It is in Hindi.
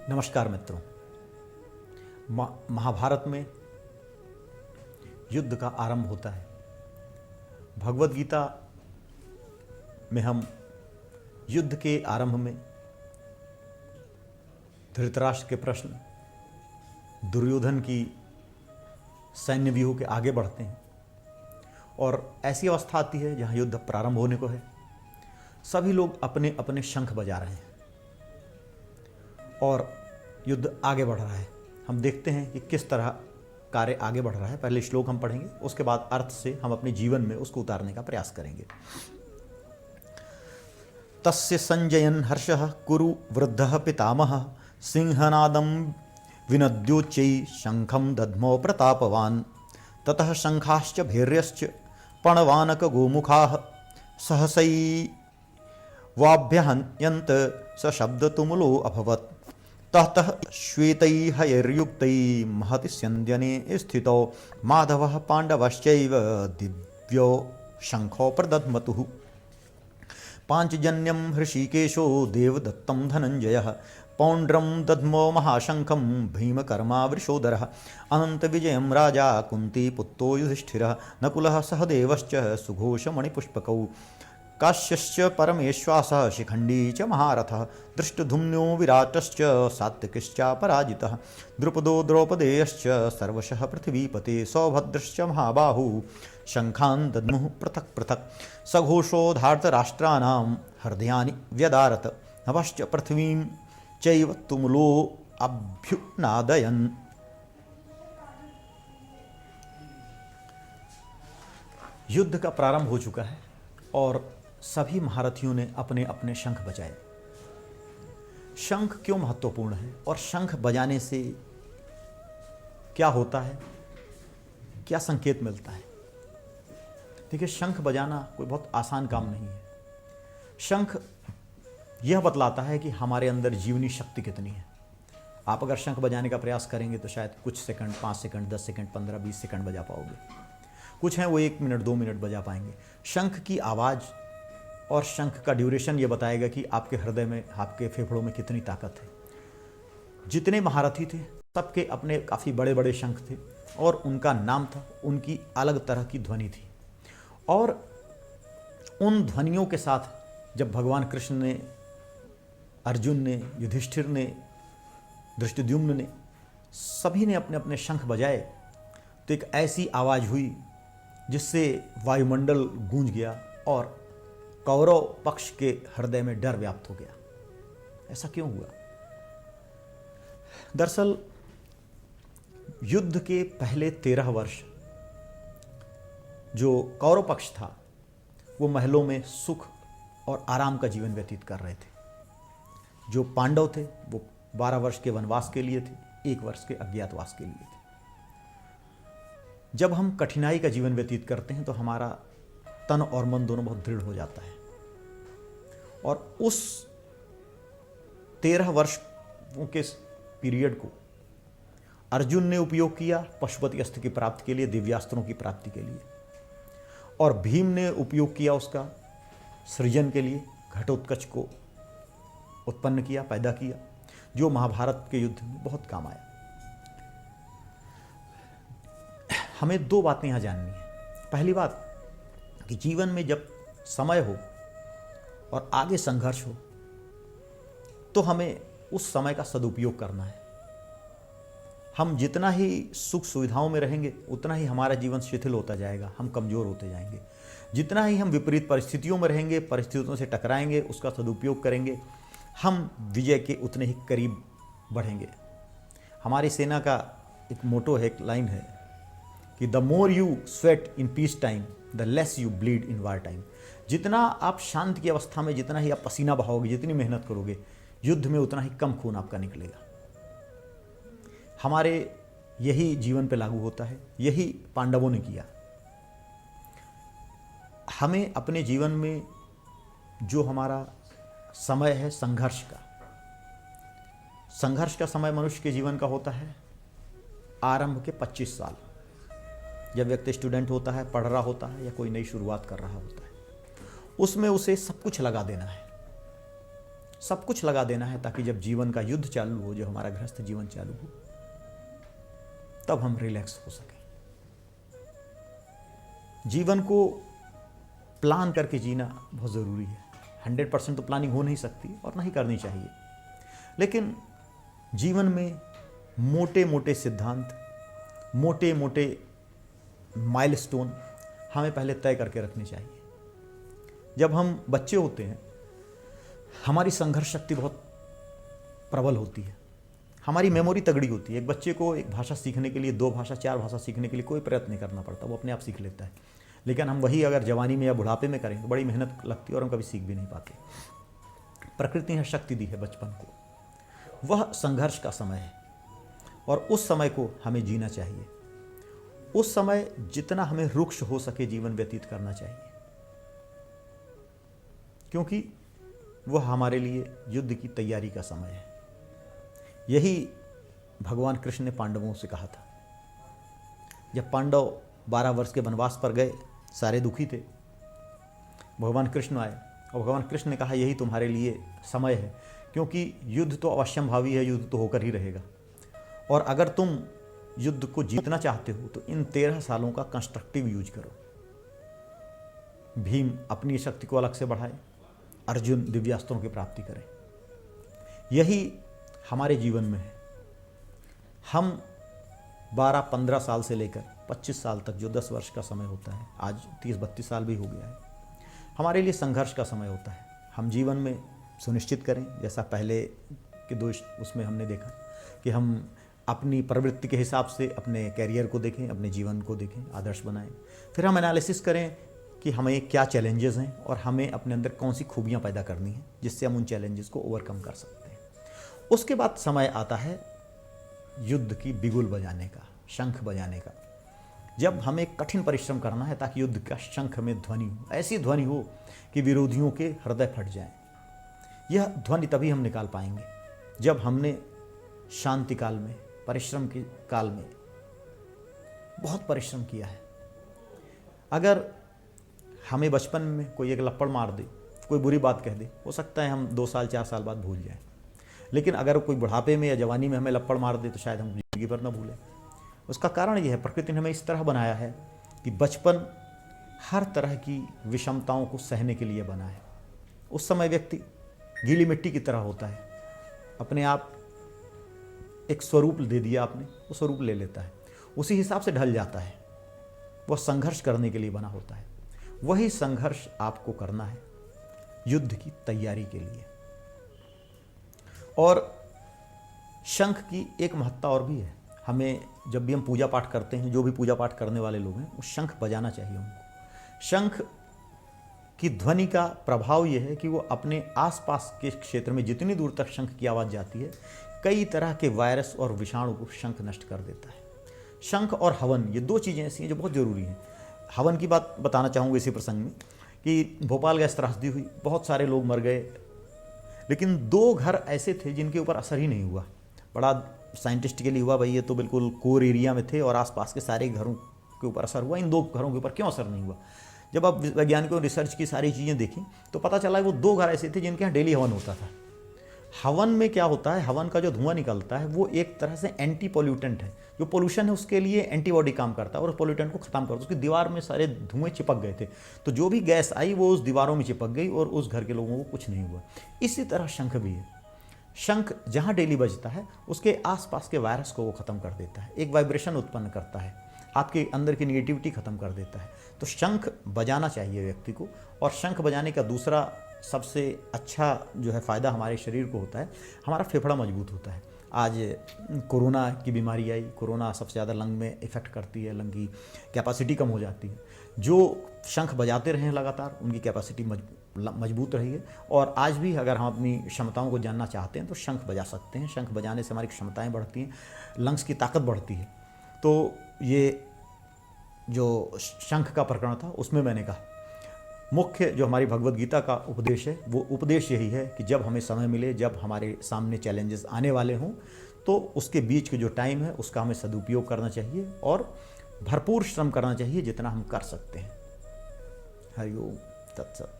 नमस्कार मित्रों। महाभारत में युद्ध का आरंभ होता है। भगवद गीता में हम युद्ध के आरंभ में धृतराष्ट्र के प्रश्न, दुर्योधन की सैन्य व्यूह के आगे बढ़ते हैं और ऐसी अवस्था आती है जहां युद्ध प्रारंभ होने को है। सभी लोग अपने अपने शंख बजा रहे हैं और युद्ध आगे बढ़ रहा है। हम देखते हैं कि किस तरह कार्य आगे बढ़ रहा है। पहले श्लोक हम पढ़ेंगे, उसके बाद अर्थ से हम अपने जीवन में उसको उतारने का प्रयास करेंगे। तस्य संजयन हर्षः कुरु वृद्धः पितामहः सिंहनादं विनद्योच्चै शंखं दद्मो प्रतापवान् ततः शंखाश्च भैर्यश्च पणवानक गोमुखाः सहसै वाभ्यहन्यन्त सशब्दतुमुलो अभवत् ततः श्वेतैर्हयैर्युक्तैः महति स्यन्दने स्थितौ माधवः पाण्डवश्चैव दिव्यो शंखो प्रदध्मतुः पाञ्चजन्यं हृषीकेशो देवदत्तं धनञ्जयः पौण्ड्रं दध्मो महाशंखं भीमकर्मा वृषोदरः अनन्तविजयं राजा कुन्तीपुत्रो युधिष्ठिरः नकुलः सहदेवश्च सुघोषमणिपुष्पकौ काश्यश्च परमेश्वासः शिखण्डी च महारथः दृष्टधुम्नो विराटश्च सात्विकश्चापराजितः द्रुपदो द्रौपदेयश्च सर्वशः पृथिवीपते सौभद्रश्च महाबाहु शंखान् दद्मुः पृथक् पृथक् सघोषो धार्तराष्ट्राणां हृदयानि व्यदारत नभश्च पृथ्वीं चैव तुमुलो अभ्युनादयन्। युद्ध का प्रारंभ हो चुका है और सभी महारथियों ने अपने अपने शंख बजाए। शंख क्यों महत्वपूर्ण है और शंख बजाने से क्या होता है, क्या संकेत मिलता है? देखिए, शंख बजाना कोई बहुत आसान काम नहीं है। शंख यह बतलाता है कि हमारे अंदर जीवनी शक्ति कितनी है। आप अगर शंख बजाने का प्रयास करेंगे तो शायद कुछ सेकंड, 5 सेकंड, 10 सेकंड, 15, 20 सेकंड बजा पाओगे। कुछ हैं वो 1 मिनट, 2 मिनट बजा पाएंगे। शंख की आवाज़ और शंख का ड्यूरेशन ये बताएगा कि आपके हृदय में, आपके फेफड़ों में कितनी ताकत है। जितने महारथी थे सबके अपने काफ़ी बड़े बड़े शंख थे और उनका नाम था, उनकी अलग तरह की ध्वनि थी। और उन ध्वनियों के साथ जब भगवान कृष्ण ने, अर्जुन ने, युधिष्ठिर ने, धृष्टद्युम्न ने, सभी ने अपने अपने शंख बजाए तो एक ऐसी आवाज़ हुई जिससे वायुमंडल गूंज गया और कौरव पक्ष के हृदय में डर व्याप्त हो गया। ऐसा क्यों हुआ? दरअसल युद्ध के पहले 13 वर्ष जो कौरव पक्ष था वो महलों में सुख और आराम का जीवन व्यतीत कर रहे थे। जो पांडव थे वो 12 वर्ष के वनवास के लिए थे, 1 वर्ष के अज्ञातवास के लिए थे। जब हम कठिनाई का जीवन व्यतीत करते हैं तो हमारा तन और मन दोनों बहुत दृढ़ हो जाता है। और उस 13 वर्ष के पीरियड को अर्जुन ने उपयोग किया पशुपति अस्त्र की प्राप्ति के लिए, दिव्यास्त्रों की प्राप्ति के लिए, और भीम ने उपयोग किया उसका सृजन के लिए, घटोत्कच को उत्पन्न किया, पैदा किया, जो महाभारत के युद्ध में बहुत काम आया। हमें 2 बातें यहाँ जाननी है। पहली बात कि जीवन में जब समय हो और आगे संघर्ष हो तो हमें उस समय का सदुपयोग करना है। हम जितना ही सुख सुविधाओं में रहेंगे उतना ही हमारा जीवन शिथिल होता जाएगा, हम कमज़ोर होते जाएंगे। जितना ही हम विपरीत परिस्थितियों में रहेंगे, परिस्थितियों से टकराएंगे, उसका सदुपयोग करेंगे, हम विजय के उतने ही करीब बढ़ेंगे। हमारी सेना का एक मोटो है, एक लाइन है कि the more you sweat in peace time the less you bleed in war time. जितना आप शांत की अवस्था में, जितना ही आप पसीना बहाओगे, जितनी मेहनत करोगे, युद्ध में उतना ही कम खून आपका निकलेगा। हमारे यही जीवन पे लागू होता है, यही पांडवों ने किया। हमें अपने जीवन में जो हमारा समय है संघर्ष का समय मनुष्य के जीवन का होता है आरंभ के 25 साल। जब व्यक्ति स्टूडेंट होता है, पढ़ रहा होता है या कोई नई शुरुआत कर रहा होता है, उसमें उसे सब कुछ लगा देना है। सब कुछ लगा देना है ताकि जब जीवन का युद्ध चालू हो, जो हमारा गृहस्थ जीवन चालू हो, तब हम रिलैक्स हो सकें। जीवन को प्लान करके जीना बहुत ज़रूरी है। 100% तो प्लानिंग हो नहीं सकती और नहीं करनी चाहिए, लेकिन जीवन में मोटे मोटे सिद्धांत, मोटे मोटे माइलस्टोन हमें पहले तय करके रखने चाहिए। जब हम बच्चे होते हैं, हमारी संघर्ष शक्ति बहुत प्रबल होती है, हमारी मेमोरी तगड़ी होती है। एक बच्चे को एक भाषा सीखने के लिए, 2 भाषा 4 भाषा सीखने के लिए कोई प्रयत्न नहीं करना पड़ता, वो अपने आप सीख लेता है। लेकिन हम वही अगर जवानी में या बुढ़ापे में करें तो बड़ी मेहनत लगती है और हम कभी सीख भी नहीं पाते। प्रकृति ने शक्ति दी है बचपन को, वह संघर्ष का समय है और उस समय को हमें जीना चाहिए। उस समय जितना हमें रुक्ष हो सके जीवन व्यतीत करना चाहिए, क्योंकि वह हमारे लिए युद्ध की तैयारी का समय है। यही भगवान कृष्ण ने पांडवों से कहा था। जब पांडव 12 वर्ष के वनवास पर गए, सारे दुखी थे, भगवान कृष्ण आए और भगवान कृष्ण ने कहा यही तुम्हारे लिए समय है, क्योंकि युद्ध तो अवश्यंभावी है, युद्ध तो होकर ही रहेगा, और अगर तुम युद्ध को जीतना चाहते हो तो इन 13 सालों का कंस्ट्रक्टिव यूज करो। भीम अपनी शक्ति को अलग से बढ़ाए, अर्जुन दिव्यास्त्रों की प्राप्ति करें। यही हमारे जीवन में है। हम 12-15 साल से लेकर 25 साल तक, जो 10 वर्ष का समय होता है, आज 30-32 साल भी हो गया है, हमारे लिए संघर्ष का समय होता है। हम जीवन में सुनिश्चित करें, जैसा पहले के 2 उसमें हमने देखा, कि हम अपनी प्रवृत्ति के हिसाब से अपने कैरियर को देखें, अपने जीवन को देखें, आदर्श बनाएं। फिर हम एनालिसिस करें कि हमें क्या चैलेंजेस हैं और हमें अपने अंदर कौन सी खूबियाँ पैदा करनी हैं जिससे हम उन चैलेंजेस को ओवरकम कर सकते हैं। उसके बाद समय आता है युद्ध की बिगुल बजाने का, शंख बजाने का। जब हमें कठिन परिश्रम करना है ताकि युद्ध का शंख में ध्वनि हो, ऐसी ध्वनि हो कि विरोधियों के हृदय फट जाएं। यह ध्वनि तभी हम निकाल पाएंगे जब हमने शांति काल में, परिश्रम के काल में बहुत परिश्रम किया है। अगर हमें बचपन में कोई एक लप्पड़ मार दे, कोई बुरी बात कह दे, हो सकता है हम 2 साल 4 साल बाद भूल जाएं। लेकिन अगर कोई बुढ़ापे में या जवानी में हमें लप्पड़ मार दे तो शायद हम जिंदगी भर न भूलें। उसका कारण यह है, प्रकृति ने हमें इस तरह बनाया है कि बचपन हर तरह की विषमताओं को सहने के लिए बना है। उस समय व्यक्ति गीली मिट्टी की तरह होता है, अपने आप एक स्वरूप दे दिया आपने, वो स्वरूप ले लेता है, उसी हिसाब से ढल जाता है। वह संघर्ष करने के लिए बना होता है। वही संघर्ष आपको करना है युद्ध की तैयारी के लिए। और शंख की एक महत्ता और भी है। हमें जब भी हम पूजा पाठ करते हैं, जो भी पूजा पाठ करने वाले लोग हैं, वो शंख बजाना चाहिए उनको। शंख की ध्वनि का प्रभाव यह है कि वो अपने आसपास के क्षेत्र में जितनी दूर तक शंख की आवाज़ जाती है, कई तरह के वायरस और विषाणु को शंख नष्ट कर देता है। शंख और हवन, ये 2 चीज़ें ऐसी हैं जो बहुत ज़रूरी हैं। हवन की बात बताना चाहूँगा इसी प्रसंग में कि भोपाल गैस त्रासदी हुई, बहुत सारे लोग मर गए, लेकिन 2 घर ऐसे थे जिनके ऊपर असर ही नहीं हुआ। बड़ा साइंटिस्टिकली हुआ, भाई ये तो बिल्कुल कोर एरिया में थे और आसपास के सारे घरों के ऊपर असर हुआ, इन 2 घरों के ऊपर क्यों असर नहीं हुआ? जब आप वैज्ञानिकों ने रिसर्च की, सारी चीज़ें देखी, तो पता चला वो 2 घर ऐसे थे जिनके यहाँ डेली हवन होता था। हवन में क्या होता है, हवन का जो धुआं निकलता है वो एक तरह से एंटी पोल्यूटेंट है। जो पोल्यूशन है उसके लिए एंटीबॉडी काम करता है और उस पोल्यूटेंट को खत्म करता है। उसकी दीवार में सारे धुएं चिपक गए थे, तो जो भी गैस आई वो उस दीवारों में चिपक गई और उस घर के लोगों को कुछ नहीं हुआ। इसी तरह शंख भी है। शंख जहाँ डेली बजता है उसके आसपास के वायरस को वो ख़त्म कर देता है, एक वाइब्रेशन उत्पन्न करता है, आपके अंदर की निगेटिविटी ख़त्म कर देता है। तो शंख बजाना चाहिए व्यक्ति को। और शंख बजाने का दूसरा सबसे अच्छा जो है फ़ायदा हमारे शरीर को होता है, हमारा फेफड़ा मजबूत होता है। आज कोरोना की बीमारी आई, कोरोना सबसे ज़्यादा लंग में इफ़ेक्ट करती है, लंग की कैपेसिटी कम हो जाती है। जो शंख बजाते रहे लगातार, उनकी कैपेसिटी मजबूत रही है। और आज भी अगर हम अपनी क्षमताओं को जानना चाहते हैं तो शंख बजा सकते हैं। शंख बजाने से हमारी क्षमताएँ बढ़ती हैं, लंग्स की ताकत बढ़ती है। तो ये जो शंख का प्रकरण था उसमें मैंने कहा मुख्य जो हमारी भगवद गीता का उपदेश है, वो उपदेश यही है कि जब हमें समय मिले, जब हमारे सामने चैलेंजेस आने वाले हों, तो उसके बीच के जो टाइम है उसका हमें सदुपयोग करना चाहिए और भरपूर श्रम करना चाहिए जितना हम कर सकते हैं। हरि ओम तत्सत।